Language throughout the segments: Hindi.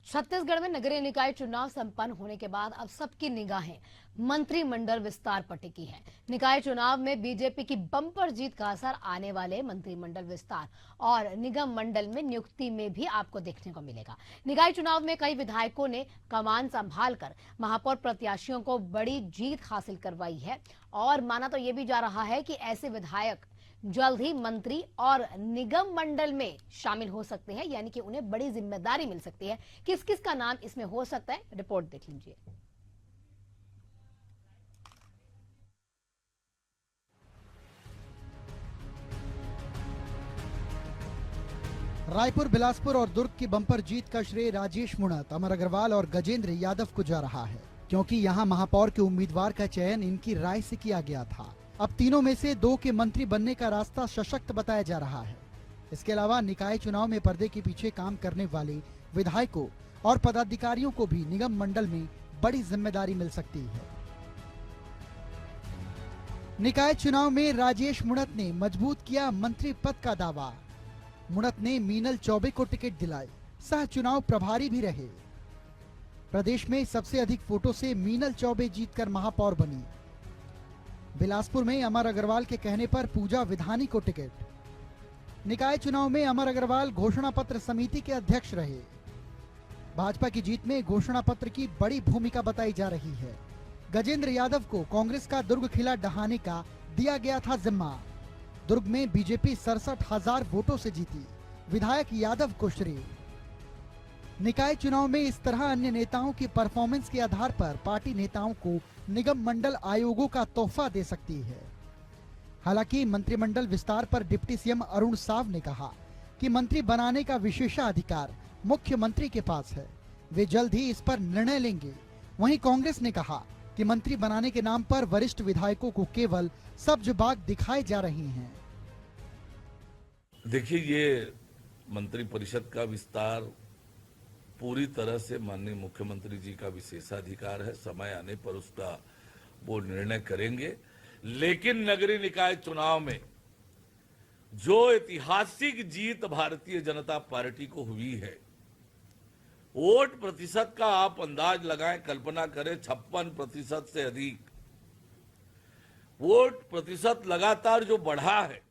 छत्तीसगढ़ में नगरीय निकाय चुनाव संपन्न होने के बाद अब सबकी निगाहें मंत्रिमंडल विस्तार पर टिकी है। निकाय चुनाव में बीजेपी की बम्पर जीत का असर आने वाले मंत्रिमंडल विस्तार और निगम मंडल में नियुक्ति में भी आपको देखने को मिलेगा। निकाय चुनाव में कई विधायकों ने कमान संभालकर महापौर प्रत्याशियों को बड़ी जीत हासिल करवाई है और माना तो ये भी जा रहा है कि ऐसे विधायक जल्द ही मंत्री और निगम मंडल में शामिल हो सकते हैं, यानी कि उन्हें बड़ी जिम्मेदारी मिल सकती है। किस किस का नाम इसमें हो सकता है, रिपोर्ट देख लीजिए। रायपुर, बिलासपुर और दुर्ग की बम्पर जीत का श्रेय राजेश मुणत, अमर अग्रवाल और गजेंद्र यादव को जा रहा है, क्योंकि यहां महापौर के उम्मीदवार का चयन इनकी राय से किया गया था। अब तीनों में से दो के मंत्री बनने का रास्ता सशक्त बताया जा रहा है। इसके अलावा निकाय चुनाव में पर्दे के पीछे काम करने वाले विधायकों और पदाधिकारियों को भी निगम मंडल में बड़ी जिम्मेदारी मिल सकती है। निकाय चुनाव में राजेश मुणत ने मजबूत किया मंत्री पद का दावा। मुणत ने मीनल चौबे को टिकट दिलाई, सह चुनाव प्रभारी भी रहे। प्रदेश में सबसे अधिक वोटों से मीनल चौबे जीतकर महापौर बनी। बिलासपुर में अमर अग्रवाल के कहने पर पूजा विधानी को टिकट। निकाय चुनाव में अमर अग्रवाल घोषणा पत्र समिति के अध्यक्ष रहे। भाजपा की जीत में घोषणा पत्र की बड़ी भूमिका बताई जा रही है। गजेंद्र यादव को कांग्रेस का दुर्ग किला ढहाने का दिया गया था जिम्मा। दुर्ग में बीजेपी 67,000 वोटों से जीती, विधायक यादव को श्रेय। निकाय चुनाव में इस तरह अन्य नेताओं की परफॉर्मेंस के आधार पर पार्टी नेताओं को निगम मंडल आयोगों का तोहफा दे सकती है। हालांकि मंत्रिमंडल विस्तार पर डिप्टी सीएम अरुण साव ने कहा कि मंत्री बनाने का विशेषाधिकार मुख्यमंत्री के पास है, वे जल्द ही इस पर निर्णय लेंगे। वहीं कांग्रेस ने कहा कि मंत्री बनाने के नाम पर वरिष्ठ विधायकों को केवल सब्ज बाग दिखाए जा रही हैं। देखिए, ये मंत्री परिषद का विस्तार पूरी तरह से माननीय मुख्यमंत्री जी का विशेषाधिकार है। समय आने पर उसका वो निर्णय करेंगे। लेकिन नगरीय निकाय चुनाव में जो ऐतिहासिक जीत भारतीय जनता पार्टी को हुई है, वोट प्रतिशत का आप अंदाज लगाएं, कल्पना करें, 56% से अधिक वोट प्रतिशत लगातार जो बढ़ा है।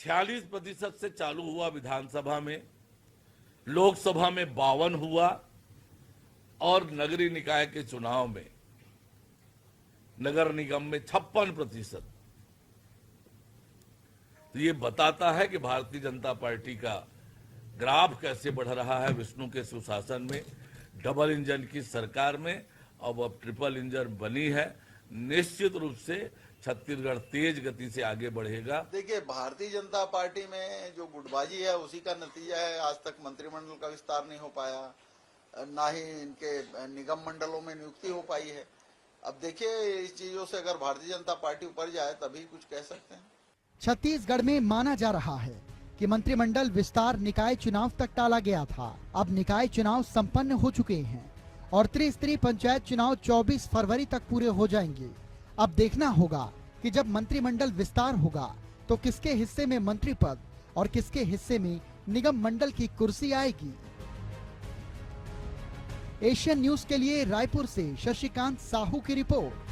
46% से चालू हुआ विधानसभा में, लोकसभा में 52 हुआ और नगरीय निकाय के चुनाव में नगर निगम में 56%। तो ये बताता है कि भारतीय जनता पार्टी का ग्राफ कैसे बढ़ रहा है। विष्णु के सुशासन में, डबल इंजन की सरकार में अब ट्रिपल इंजन बनी है। निश्चित रूप से छत्तीसगढ़ तेज गति से आगे बढ़ेगा। देखिए, भारतीय जनता पार्टी में जो गुटबाजी है उसी का नतीजा है। आज तक मंत्रिमंडल का विस्तार नहीं हो पाया, ना ही इनके निगम मंडलों में नियुक्ति हो पाई है। अब देखिए, इस चीजों से अगर भारतीय जनता पार्टी ऊपर जाए तभी कुछ कह सकते हैं। छत्तीसगढ़ में माना जा रहा है कि मंत्रिमंडल विस्तार निकाय चुनाव तक टाला गया था। अब निकाय चुनाव संपन्न हो चुके हैं और त्रिस्तरीय पंचायत चुनाव 24 फरवरी तक पूरे हो जाएंगे। अब देखना होगा कि जब मंत्रिमंडल विस्तार होगा तो किसके हिस्से में मंत्री पद और किसके हिस्से में निगम मंडल की कुर्सी आएगी। एशियन न्यूज के लिए रायपुर से शशिकांत साहू की रिपोर्ट।